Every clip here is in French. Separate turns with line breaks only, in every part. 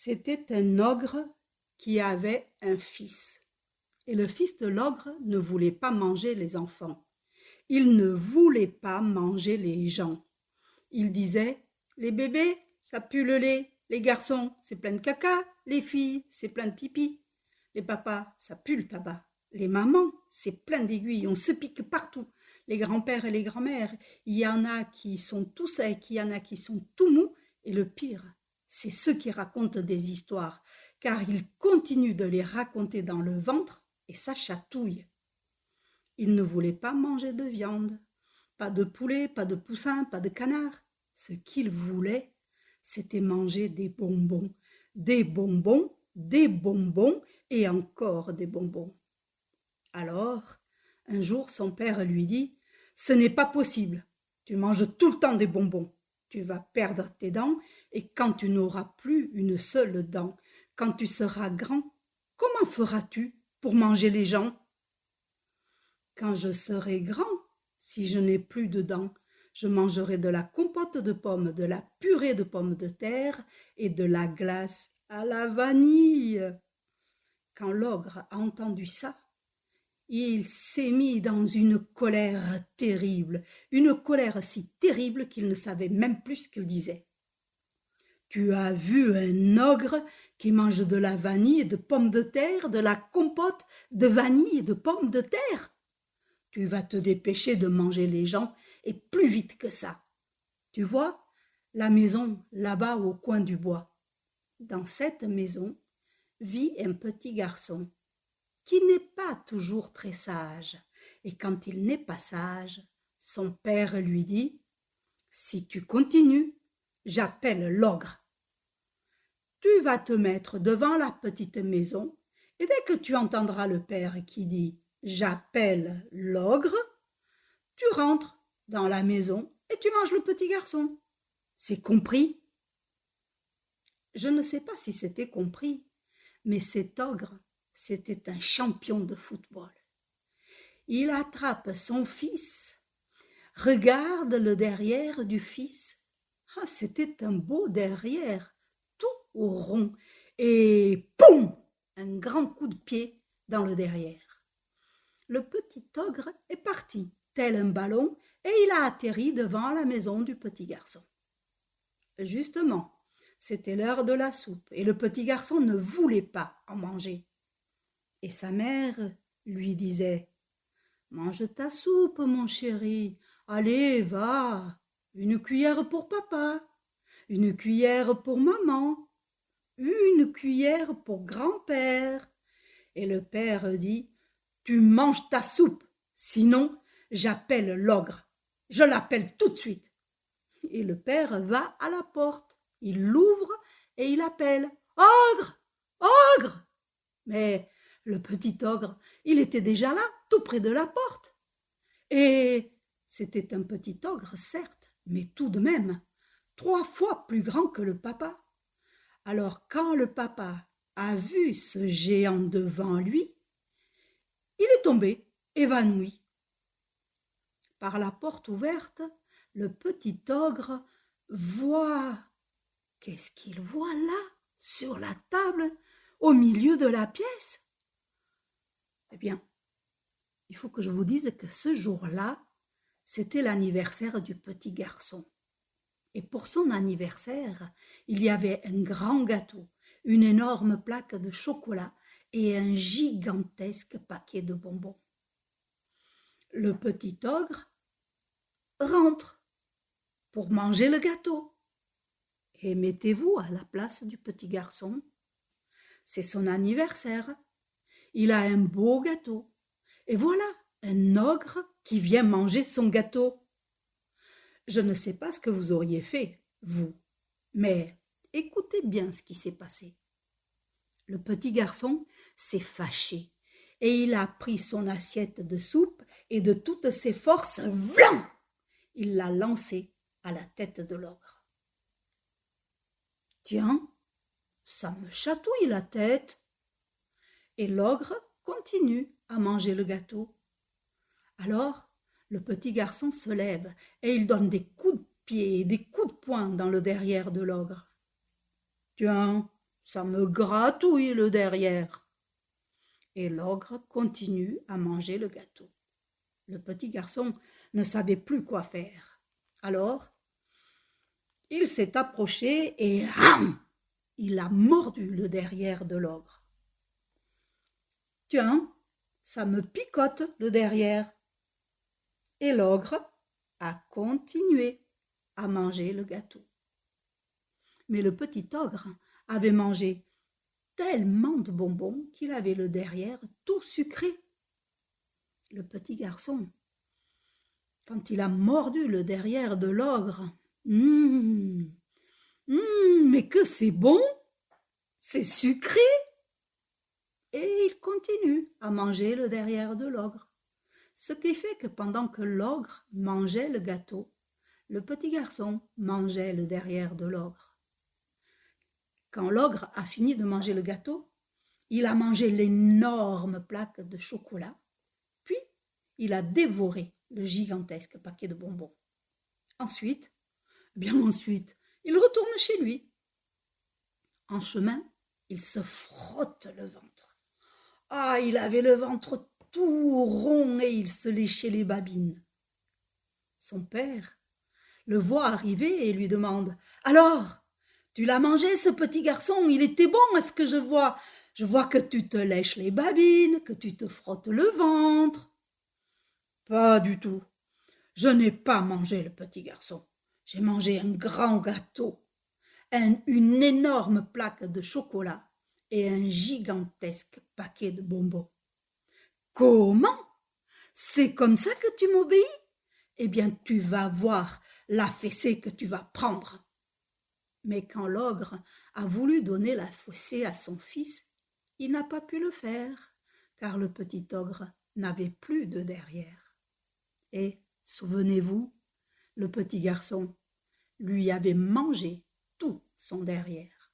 C'était un ogre qui avait un fils. Et le fils de l'ogre ne voulait pas manger les enfants. Il ne voulait pas manger les gens. Il disait, les bébés, ça pue le lait. Les garçons, c'est plein de caca. Les filles, c'est plein de pipi. Les papas, ça pue le tabac. Les mamans, c'est plein d'aiguilles. On se pique partout. Les grands-pères et les grands-mères, il y en a qui sont tout secs, il y en a qui sont tout mous. Et le pire, c'est ceux qui racontent des histoires, car ils continuent de les raconter dans le ventre et ça chatouille. Il ne voulait pas manger de viande, pas de poulet, pas de poussin, pas de canard. Ce qu'il voulait, c'était manger des bonbons, des bonbons, des bonbons et encore des bonbons. Alors, un jour, son père lui dit, « Ce n'est pas possible, tu manges tout le temps des bonbons. Tu vas perdre tes dents et quand tu n'auras plus une seule dent, quand tu seras grand, comment feras-tu pour manger les gens ? Quand je serai grand, si je n'ai plus de dents, je mangerai de la compote de pommes, de la purée de pommes de terre et de la glace à la vanille. » Quand l'ogre a entendu ça, il s'est mis dans une colère terrible, une colère si terrible qu'il ne savait même plus ce qu'il disait. « Tu as vu un ogre qui mange de la vanille et de pommes de terre, de la compote de vanille et de pommes de terre ? Tu vas te dépêcher de manger les gens et plus vite que ça. Tu vois, la maison là-bas au coin du bois. Dans cette maison vit un petit garçon qui n'est pas toujours très sage. Et quand il n'est pas sage, son père lui dit, « Si tu continues, j'appelle l'ogre. Tu vas te mettre devant la petite maison et dès que tu entendras le père qui dit « J'appelle l'ogre », tu rentres dans la maison et tu manges le petit garçon. C'est compris ? » Je ne sais pas si c'était compris, mais cet ogre, c'était un champion de football. Il attrape son fils, regarde le derrière du fils. Ah, c'était un beau derrière, tout rond, et poum, un grand coup de pied dans le derrière. Le petit ogre est parti, tel un ballon, et il a atterri devant la maison du petit garçon. Justement, c'était l'heure de la soupe, et le petit garçon ne voulait pas en manger. Et sa mère lui disait, « Mange ta soupe, mon chéri, allez, va, une cuillère pour papa, une cuillère pour maman, une cuillère pour grand-père. » Et le père dit, « Tu manges ta soupe, sinon j'appelle l'ogre, je l'appelle tout de suite. » Et le père va à la porte, il l'ouvre et il appelle, « Ogre, ogre !» Mais le petit ogre, il était déjà là, tout près de la porte. Et c'était un petit ogre, certes, mais tout de même 3 fois plus grand que le papa. Alors quand le papa a vu ce géant devant lui, il est tombé, évanoui. Par la porte ouverte, le petit ogre voit... Qu'est-ce qu'il voit là, sur la table, au milieu de la pièce ? Eh bien, il faut que je vous dise que ce jour-là, c'était l'anniversaire du petit garçon. Et pour son anniversaire, il y avait un grand gâteau, une énorme plaque de chocolat et un gigantesque paquet de bonbons. Le petit ogre rentre pour manger le gâteau. Et mettez-vous à la place du petit garçon. C'est son anniversaire. Il a un beau gâteau. Et voilà, un ogre qui vient manger son gâteau. Je ne sais pas ce que vous auriez fait, vous, mais écoutez bien ce qui s'est passé. Le petit garçon s'est fâché et il a pris son assiette de soupe et de toutes ses forces, vlan, il l'a lancée à la tête de l'ogre. « Tiens, ça me chatouille la tête. » Et l'ogre continue à manger le gâteau. Alors, le petit garçon se lève et il donne des coups de pied et des coups de poing dans le derrière de l'ogre. « Tiens, ça me gratouille le derrière. Et l'ogre continue à manger le gâteau. Le petit garçon ne savait plus quoi faire. Alors, il s'est approché et ram! Il a mordu le derrière de l'ogre. Tiens, ça me picote le derrière. Et l'ogre a continué à manger le gâteau. Mais le petit ogre avait mangé tellement de bonbons qu'il avait le derrière tout sucré. Le petit garçon, quand il a mordu le derrière de l'ogre, mais que c'est bon, c'est sucré. Et il continue à manger le derrière de l'ogre. Ce qui fait que pendant que l'ogre mangeait le gâteau, le petit garçon mangeait le derrière de l'ogre. Quand l'ogre a fini de manger le gâteau, il a mangé l'énorme plaque de chocolat, puis il a dévoré le gigantesque paquet de bonbons. Ensuite, il retourne chez lui. En chemin, il se frotte le ventre. Ah, il avait le ventre tout rond et il se léchait les babines. Son père le voit arriver et lui demande « Alors, tu l'as mangé ce petit garçon, il était bon, est-ce que je vois ? Je vois que tu te lèches les babines, que tu te frottes le ventre. » « Pas du tout. Je n'ai pas mangé le petit garçon. J'ai mangé un grand gâteau, une énorme plaque de chocolat et un gigantesque paquet de bonbons. » « Comment ? C'est comme ça que tu m'obéis ? Eh bien, tu vas voir la fessée que tu vas prendre. » Mais quand l'ogre a voulu donner la fessée à son fils, il n'a pas pu le faire, car le petit ogre n'avait plus de derrière. Et, souvenez-vous, le petit garçon lui avait mangé tout son derrière.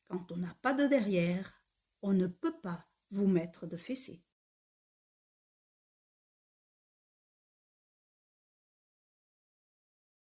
Quand on n'a pas de derrière, on ne peut pas vous mettre de fessée.